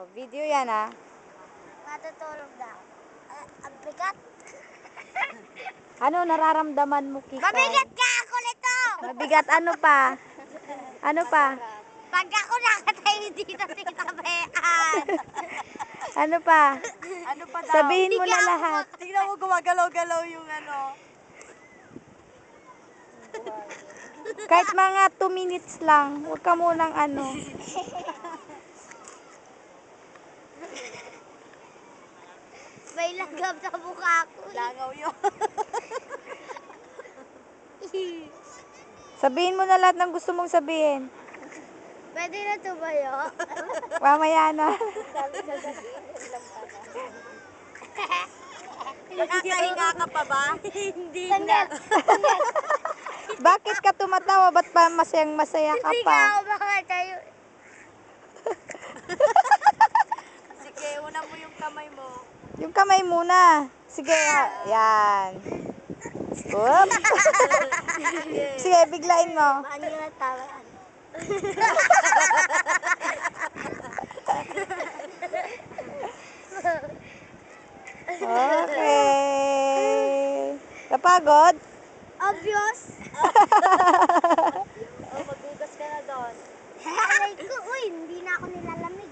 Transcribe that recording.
Oh, video yan ah. Matutulog na. Ang bigat. Ano nararamdaman mo, Kikay? Mabigat ka ako nito! Mabigat, ano pa? Ano pa? Pag ako nakatayo dito sa kitabayan. Ano pa? Ano pa daw? Sabihin mo na lahat. Tingnan mo gumagalaw-galaw yung ano. Kahit mga 2 minutes lang. Huwag ka munang ano. May langgam sa mukha ko. Langaw yun. Sabihin mo na lahat ng gusto mong sabihin. Pwede na tumayo? Mamaya na. Nakakahinga ka pa ba? Hindi na. Bakit ka tumatawa? Ba't pa masayang-masaya ka Hindi ka pa? ako makatayo. Sige, una mo yung kamay mo. Yung kamay muna. Sige, yan. Oops. Sige, biglain mo. Paano yung tawaan? Okay. Kapagod? Obvious. O, maghugas ka na doon. Aray ko, uy, hindi na ako nilalamig.